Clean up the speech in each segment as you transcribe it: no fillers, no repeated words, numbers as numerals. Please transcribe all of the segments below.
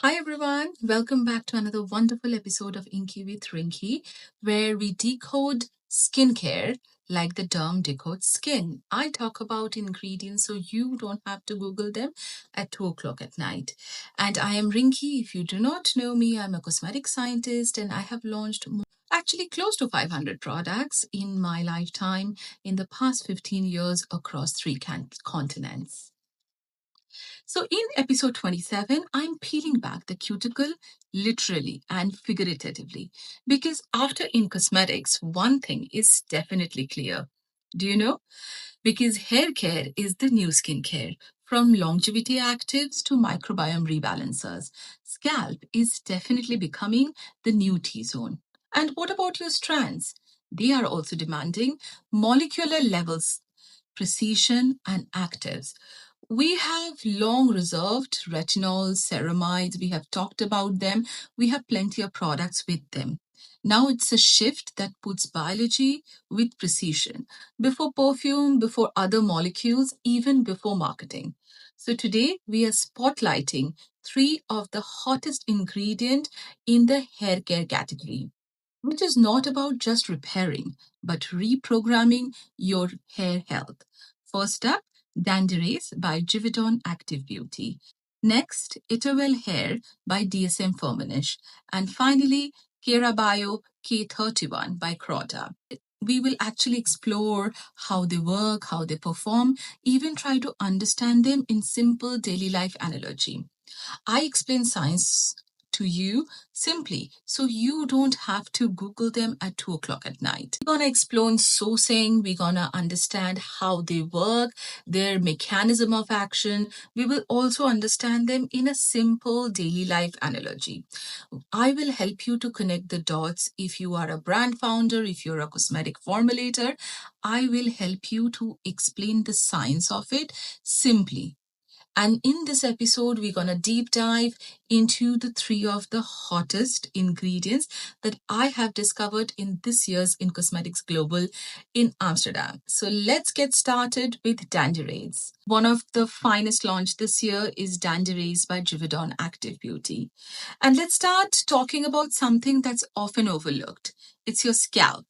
Hi everyone, welcome back to another wonderful episode of INCI with Rinki, where we decode skincare like the term decodes skin. I talk about ingredients so you don't have to Google them at 2 o'clock at night. And I am Rinki. If you do not know me, I'm a cosmetic scientist and I have launched actually close to 500 products in my lifetime in the past 15 years across three continents. So, in episode 27, I'm peeling back the cuticle literally and figuratively because after in cosmetics, one thing is definitely clear. Do you know? Because hair care is the new skincare. From longevity actives to microbiome rebalancers, scalp is definitely becoming the new T zone. And what about your strands? They are also demanding molecular levels, precision, and actives. We have long reserved retinols, ceramides, we have talked about them. We have plenty of products with them. Now it's a shift that puts biology with precision, before perfume, before other molecules, even before marketing. So today we are spotlighting three of the hottest ingredient in the hair care category, which is not about just repairing, but reprogramming your hair health. First up, DandErase by Givaudan Active Beauty. Next, ETERWELL Hair by DSM-Firmenich. And finally, KeraBio K31 by Croda. We will actually explore how they work, how they perform, even try to understand them in simple daily life analogy. I explain science to you simply so you don't have to Google them at 2 o'clock at night. We're going to explore sourcing, we're going to understand how they work, their mechanism of action. We will also understand them in a simple daily life analogy. I will help you to connect the dots. If you are a brand founder, if you're a cosmetic formulator, I will help you to explain the science of it simply. And in this episode, we're going to deep dive into the three of the hottest ingredients that I have discovered in this year's In Cosmetics Global in Amsterdam. So let's get started with DandErase. One of the finest launch this year is DandErase by Givaudan Active Beauty. And let's start talking about something that's often overlooked. It's your scalp.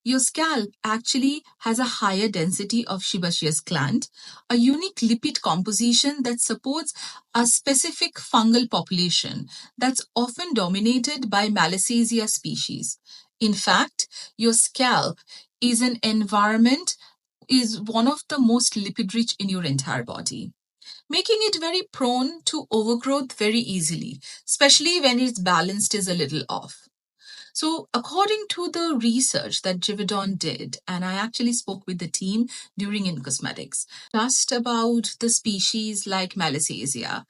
Your scalp actually has a higher density of sebaceous gland, a unique lipid composition that supports a specific fungal population that's often dominated by Malassezia species. In fact, your scalp is an environment is one of the most lipid rich in your entire body, making it very prone to overgrowth very easily, especially when its balance is a little off. So, according to the research that Givaudan did, and I actually spoke with the team during In Cosmetics, just about the species like Malassezia,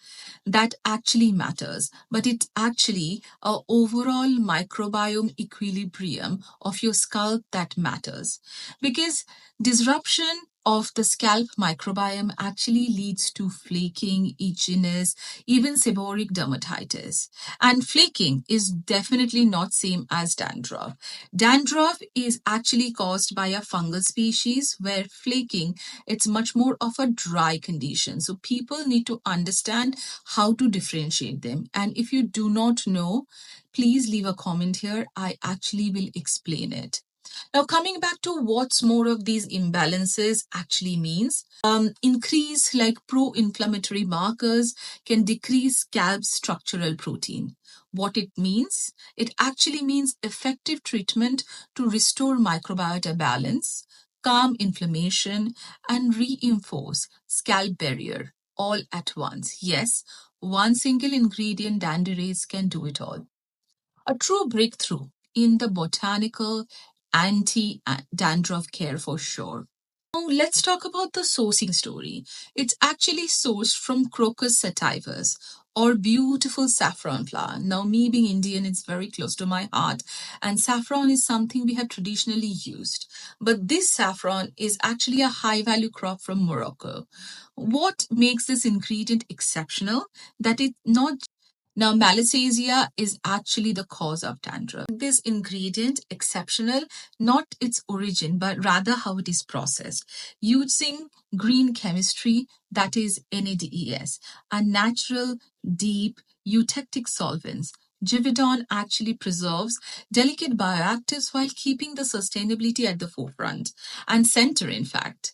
that actually matters, but it's actually a overall microbiome equilibrium of your scalp that matters, because disruption of the scalp microbiome actually leads to flaking, itchiness, even seborrheic dermatitis. And flaking is definitely not same as dandruff. Dandruff is actually caused by a fungal species, where flaking, it's much more of a dry condition. So people need to understand how to differentiate them. And if you do not know, please leave a comment here. I actually will explain it. Now, coming back to what's more of these imbalances actually means, increase like pro-inflammatory markers can decrease scalp structural protein. What it means? It actually means effective treatment to restore microbiota balance, calm inflammation, and reinforce scalp barrier all at once. Yes, one single ingredient, DandErase, can do it all. A true breakthrough in the botanical anti-dandruff care for sure. Now, let's talk about the sourcing story. It's actually sourced from Crocus sativus, or beautiful saffron flower. Now, me being Indian, it's very close to my heart, and saffron is something we have traditionally used. But this saffron is actually a high value crop from Morocco. What makes this ingredient exceptional? That it not Now, Malassezia is actually the cause of dandruff. This ingredient exceptional, not its origin, but rather how it is processed. Using green chemistry, that is NADES, a natural, deep, eutectic solvents. Givaudan actually preserves delicate bioactives while keeping the sustainability at the forefront and center, in fact.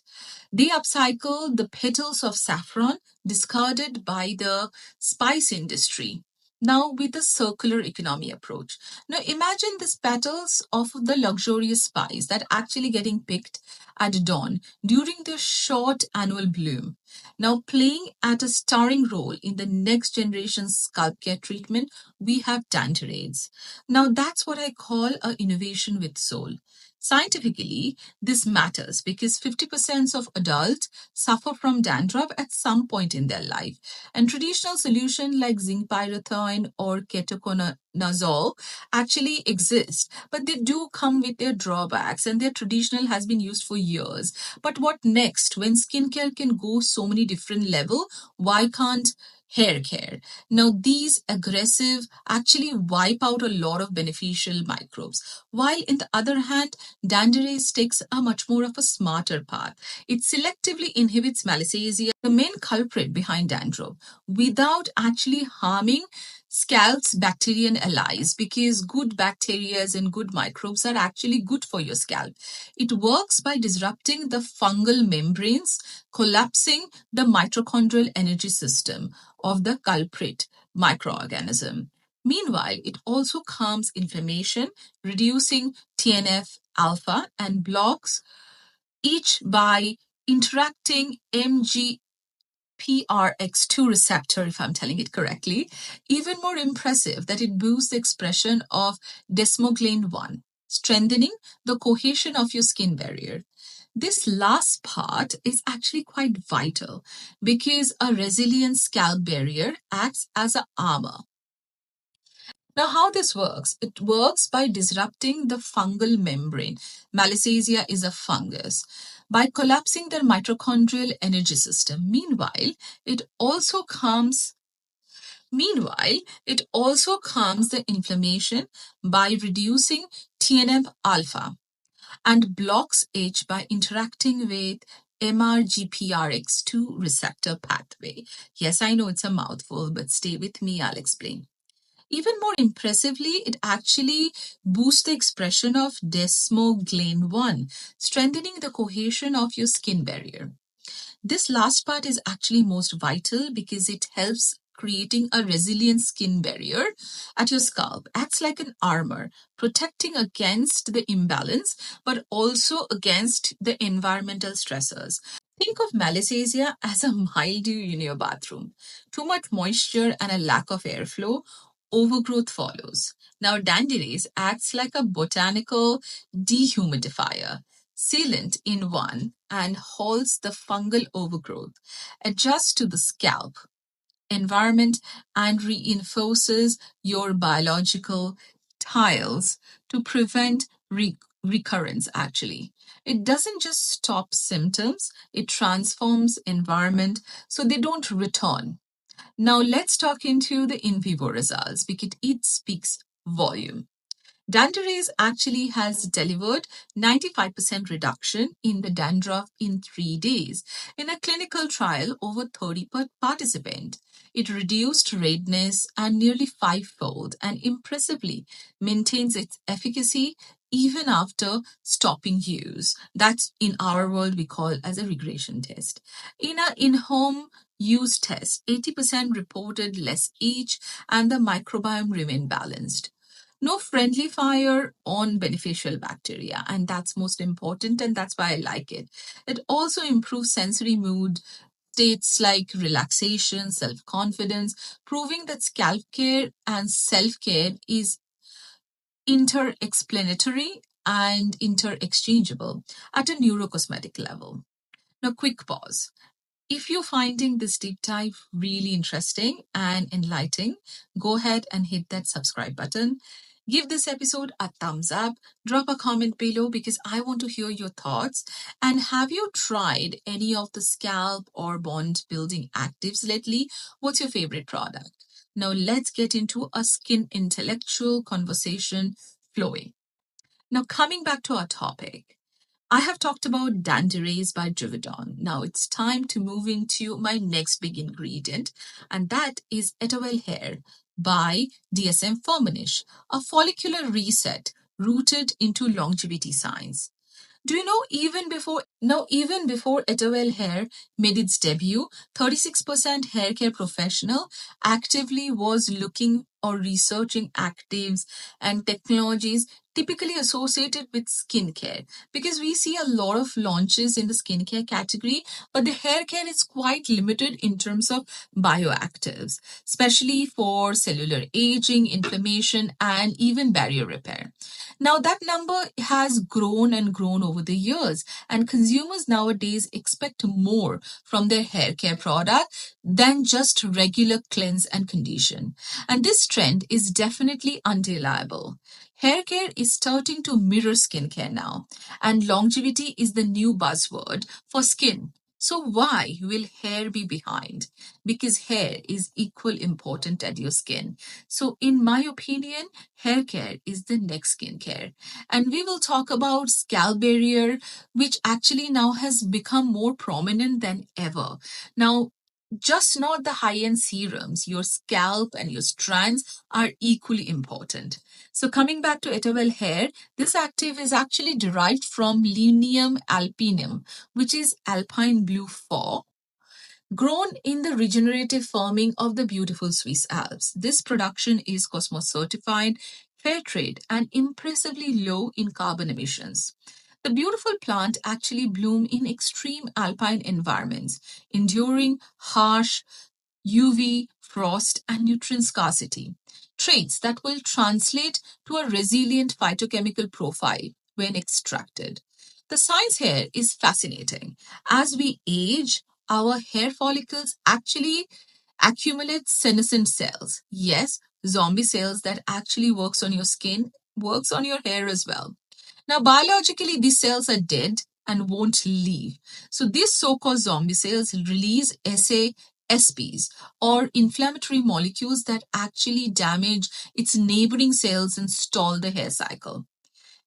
They upcycle the petals of saffron discarded by the spice industry. Now, with the circular economy approach. Now, imagine these petals of the luxurious spice that actually getting picked at dawn during their short annual bloom. Now, playing at a starring role in the next generation scalp care treatment, we have DandErase. Now, that's what I call a innovation with soul. Scientifically, this matters because 50% of adults suffer from dandruff at some point in their life. And traditional solutions like zinc pyrithione or ketoconazole actually exist, but they do come with their drawbacks and their traditional has been used for years. But what next? When skincare can go so many different levels, why can't hair care? Now, these aggressive actually wipe out a lot of beneficial microbes. While in the other hand, DandErase takes a much more of a smarter path. It selectively inhibits Malassezia, the main culprit behind dandruff, without actually harming scalp's bacterial allies because good bacteria and good microbes are actually good for your scalp. It works by disrupting the fungal membranes, collapsing the mitochondrial energy system of the culprit microorganism. Meanwhile, it also calms inflammation, reducing TNF alpha and blocks each by interacting MGPRX2 receptor, if I'm telling it correctly. Even more impressive that it boosts the expression of desmoglein 1, strengthening the cohesion of your skin barrier. This last part is actually quite vital because a resilient scalp barrier acts as an armor. Now, how this works? It works by disrupting the fungal membrane. Malassezia is a fungus. By collapsing the mitochondrial energy system. It also calms Meanwhile, it also calms the inflammation by reducing TNF alpha and blocks H by interacting with MRGPRX2 receptor pathway. Yes, I know it's a mouthful, but stay with me, I'll explain. Even more impressively, it actually boosts the expression of desmoglein 1, strengthening the cohesion of your skin barrier. This last part is actually most vital because it helps creating a resilient skin barrier at your scalp. Acts like an armor, protecting against the imbalance, but also against the environmental stressors. Think of Malassezia as a mildew in your bathroom. Too much moisture and a lack of airflow, overgrowth follows. Now, DandErase acts like a botanical dehumidifier, sealant in one, and halts the fungal overgrowth, adjusts to the scalp environment, and reinforces your biological tiles to prevent recurrence actually. It doesn't just stop symptoms, it transforms environment so they don't return. Now let's talk into the in vivo results because it speaks volume. DandErase actually has delivered 95% reduction in the dandruff in 3 days in a clinical trial over 30 participants. It reduced redness and nearly fivefold and impressively maintains its efficacy even after stopping use. That's in our world we call as a regression test. In an in-home use test, 80% reported less itch and the microbiome remained balanced. No friendly fire on beneficial bacteria, and that's most important, and that's why I like it. It also improves sensory mood states like relaxation, self-confidence, proving that scalp care and self-care is inter-explanatory and inter-exchangeable at a neurocosmetic level. Now, quick pause. If you're finding this deep dive really interesting and enlightening, go ahead and hit that subscribe button. Give this episode a thumbs up. Drop a comment below because I want to hear your thoughts. And have you tried any of the scalp or bond building actives lately? What's your favorite product? Now let's get into a skin intellectual conversation flowing. Now coming back to our topic, I have talked about DandErase by Givaudan. Now it's time to move into my next big ingredient, and that is ETERWELL Hair by DSM-Firmenich, a follicular reset rooted into longevity science. Do you know even before ETERWELL Hair made its debut, 36% hair care professional actively was looking or researching actives and technologies typically associated with skincare, because we see a lot of launches in the skincare category, but the hair care is quite limited in terms of bioactives, especially for cellular aging, inflammation, and even barrier repair. Now, that number has grown and grown over the years, and consumers nowadays expect more from their hair care product than just regular cleanse and condition. And this trend is definitely undeniable. Hair care is starting to mirror skincare now, and longevity is the new buzzword for skin. So why will hair be behind? Because hair is equal important as your skin. So in my opinion, hair care is the next skincare. And we will talk about scalp barrier, which actually now has become more prominent than ever. Now, just not the high-end serums, your scalp and your strands are equally important. So coming back to ETERWELL Hair, this active is actually derived from Linium alpinum, which is alpine blue fir, grown in the regenerative farming of the beautiful Swiss Alps. This production is Cosmos certified, fair trade, and impressively low in carbon emissions. The beautiful plant actually bloom in extreme alpine environments, enduring harsh UV, frost, and nutrient scarcity, traits that will translate to a resilient phytochemical profile when extracted. The science here is fascinating. As we age, our hair follicles actually accumulate senescent cells. Yes, zombie cells that actually works on your skin, works on your hair as well. Now, biologically, these cells are dead and won't leave. So these so-called zombie cells release SASPs, or inflammatory molecules that actually damage its neighboring cells and stall the hair cycle.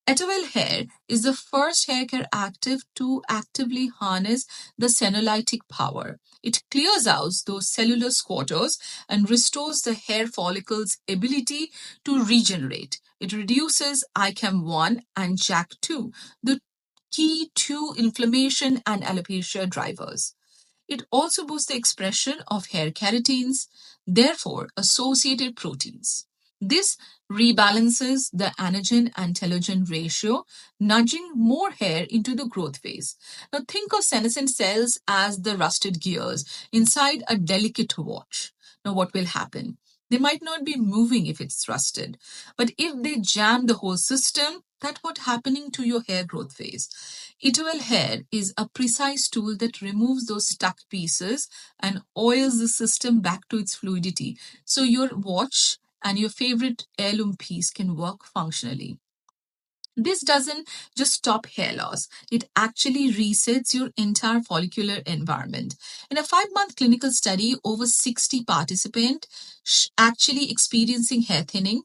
ETERWELL Hair is the first hair care active to actively harness the senolytic power. It clears out those cellular squatters and restores the hair follicle's ability to regenerate. It reduces ICAM1 and JAK2, the key to inflammation and alopecia drivers. It also boosts the expression of hair keratins, therefore associated proteins. This rebalances the anagen and telogen ratio, nudging more hair into the growth phase. Now think of senescent cells as the rusted gears inside a delicate watch. Now what will happen? They might not be moving if it's rusted, but if they jam the whole system, that's what's happening to your hair growth phase. ETERWELL Hair is a precise tool that removes those stuck pieces and oils the system back to its fluidity, so your watch and your favorite heirloom piece can work functionally. This doesn't just stop hair loss, it actually resets your entire follicular environment. In a 5-month clinical study, over 60 participants actually experiencing hair thinning,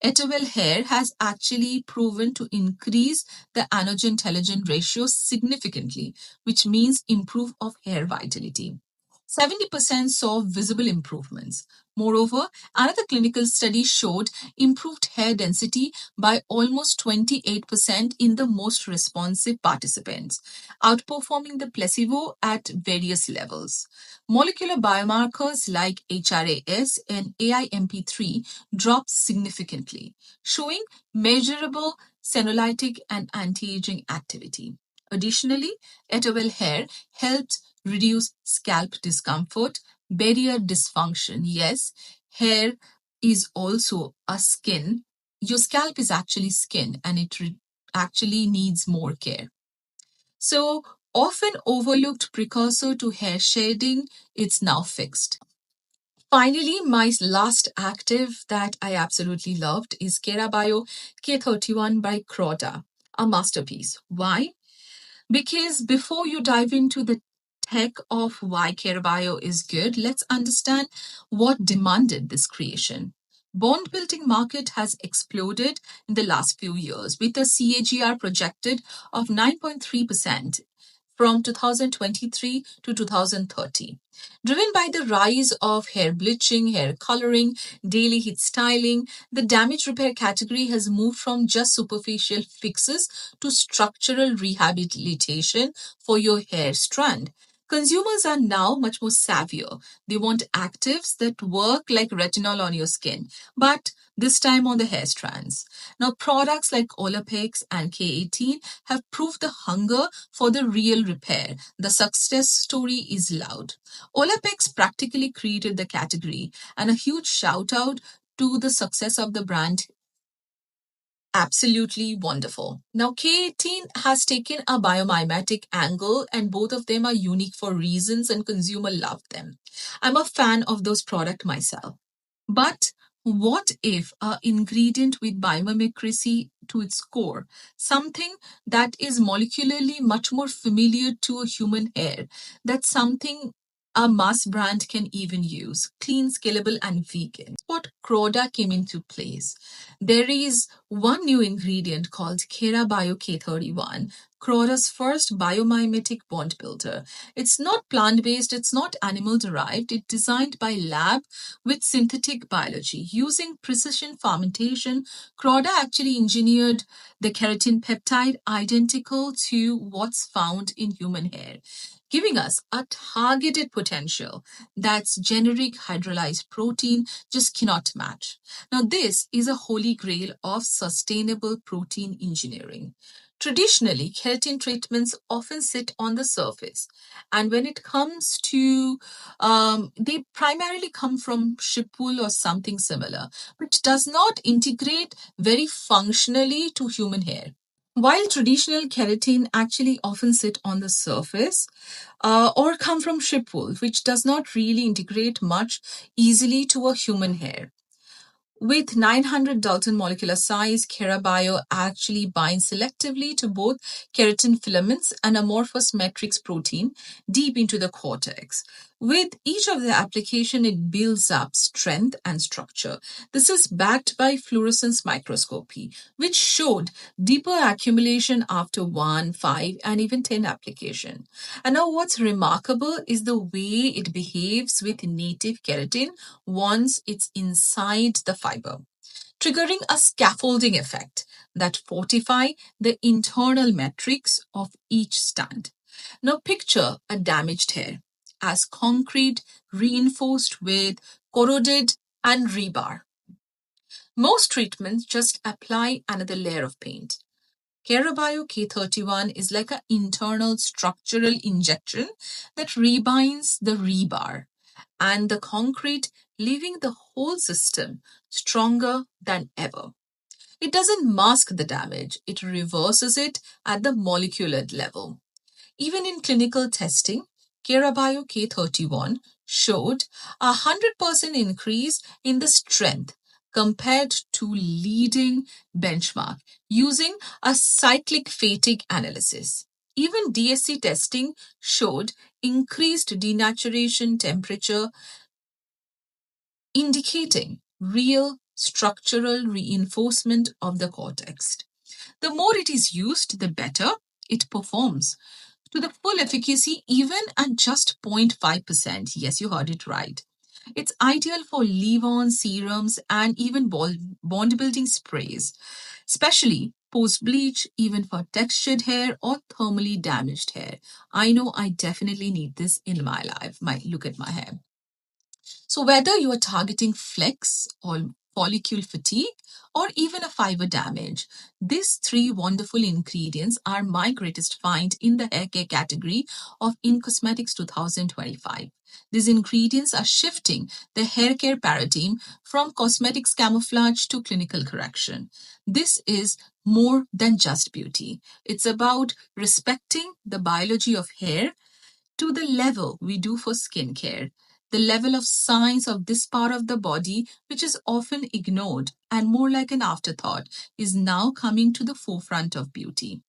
ETERWELL Hair has actually proven to increase the anagen-telogen ratio significantly, which means improve of hair vitality. 70% saw visible improvements. Moreover, another clinical study showed improved hair density by almost 28% in the most responsive participants, outperforming the placebo at various levels. Molecular biomarkers like HRAS and AIMP3 dropped significantly, showing measurable senolytic and anti-aging activity. Additionally, ETERWELL Hair helped reduce scalp discomfort, barrier dysfunction. Yes, hair is also a skin. Your scalp is actually skin, and it actually needs more care. So, often overlooked precursor to hair shedding, it's now fixed. Finally, my last active that I absolutely loved is KeraBio K31 by Croda, a masterpiece. Why? Because before you dive into the tech of why KeraBio is good, let's understand what demanded this creation. Bond building market has exploded in the last few years with a CAGR projected of 9.3% from 2023 to 2030, driven by the rise of hair bleaching, hair coloring, daily heat styling. The damage repair category has moved from just superficial fixes to structural rehabilitation for your hair strand. Consumers are now much more savvier. They want actives that work like retinol on your skin, but this time on the hair strands. Now, products like Olaplex and K18 have proved the hunger for the real repair. The success story is loud. Olaplex practically created the category, and a huge shout out to the success of the brand. Absolutely wonderful. Now, K18 has taken a biomimetic angle, and both of them are unique for reasons, and consumer love them. I'm a fan of those products myself. But what if an ingredient with biomimicry to its core, something that is molecularly much more familiar to a human hair, that's something a mass brand can even use, clean, scalable, and vegan? What Croda came into place. There is one new ingredient called KeraBio K31, Croda's first biomimetic bond builder. It's not plant-based, it's not animal-derived, it's designed by lab with synthetic biology. Using precision fermentation, Croda actually engineered the keratin peptide identical to what's found in human hair, giving us a targeted potential that's generic hydrolyzed protein just cannot match. Now, this is a holy grail of sustainable protein engineering. Traditionally, keratin treatments often sit on the surface, and when it comes to, they primarily come from sheep wool or something similar, which does not integrate very functionally to human hair. While traditional keratin actually often sit on the surface or come from sheep wool, which does not really integrate much easily to a human hair. With 900 Dalton molecular size, KeraBio actually binds selectively to both keratin filaments and amorphous matrix protein deep into the cortex. With each of the application, it builds up strength and structure. This is backed by fluorescence microscopy, which showed deeper accumulation after 1, 5, and even 10 application. And now what's remarkable is the way it behaves with native keratin once it's inside the fiber, triggering a scaffolding effect that fortify the internal matrix of each strand. Now picture a damaged hair as concrete reinforced with corroded and rebar. Most treatments just apply another layer of paint. KeraBio K31 is like an internal structural injection that rebinds the rebar and the concrete, leaving the whole system stronger than ever. It doesn't mask the damage, it reverses it at the molecular level. Even in clinical testing, KeraBio K31 showed a 100% increase in the strength compared to leading benchmark using a cyclic fatigue analysis. Even DSC testing showed increased denaturation temperature, indicating real structural reinforcement of the cortex. The more it is used, the better it performs to the full efficacy, even at just 0.5%. Yes, you heard it right. It's ideal for leave-on serums and even bond building sprays, especially post-bleach, even for textured hair or thermally damaged hair. I know I definitely need this in my life. Look at my hair. So whether you are targeting flex or follicle fatigue or even a fiber damage, these three wonderful ingredients are my greatest find in the hair care category of In Cosmetics 2025. These ingredients are shifting the hair care paradigm from cosmetics camouflage to clinical correction. This is more than just beauty. It's about respecting the biology of hair to the level we do for skincare. The level of science of this part of the body, which is often ignored and more like an afterthought, is now coming to the forefront of beauty.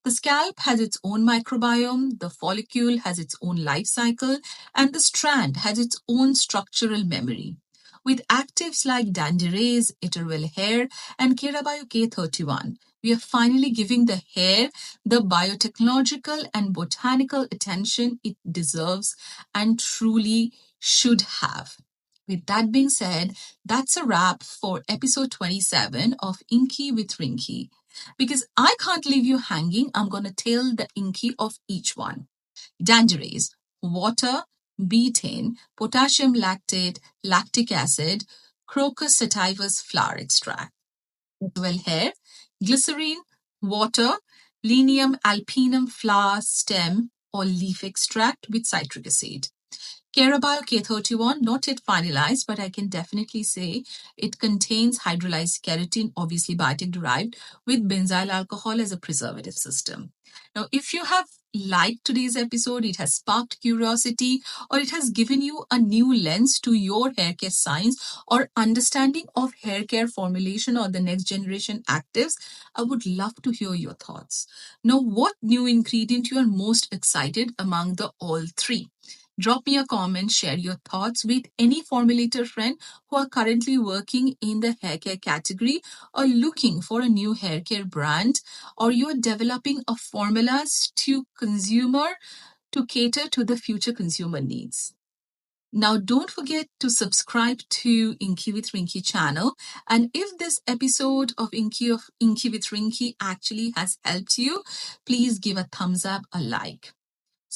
The scalp has its own microbiome, the follicule has its own life cycle, and the strand has its own structural memory. With actives like DandErase, ETERWELL Hair, and KeraBio K31, we are finally giving the hair the biotechnological and botanical attention it deserves and truly should have. With that being said, that's a wrap for episode 27 of INCI with Rinki. Because I can't leave you hanging, I'm going to tell the INCI of each one. DandErase, water, betaine, potassium lactate, lactic acid, crocus sativus flower extract. Well, hair, glycerine, water, Linium alpinum flower stem or leaf extract with citric acid. KeraBio K31, not yet finalized, but I can definitely say it contains hydrolyzed keratin, obviously Biotech derived, with benzyl alcohol as a preservative system. Now, if you have liked today's episode, it has sparked curiosity, or it has given you a new lens to your hair care science or understanding of hair care formulation or the next generation actives, I would love to hear your thoughts. Now, what new ingredient you are most excited among the all three? Drop me a comment, share your thoughts with any formulator friend who are currently working in the hair care category or looking for a new hair care brand, or you are developing a formulas to consumer to cater to the future consumer needs. Now, don't forget to subscribe to INCI with Rinki channel. And if this episode of INCI with Rinki actually has helped you, please give a thumbs up, a like.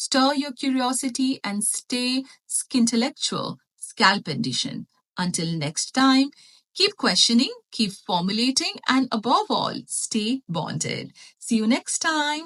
Stir your curiosity and stay skintellectual, Scalp Edition. Until next time, keep questioning, keep formulating, and above all, stay bonded. See you next time.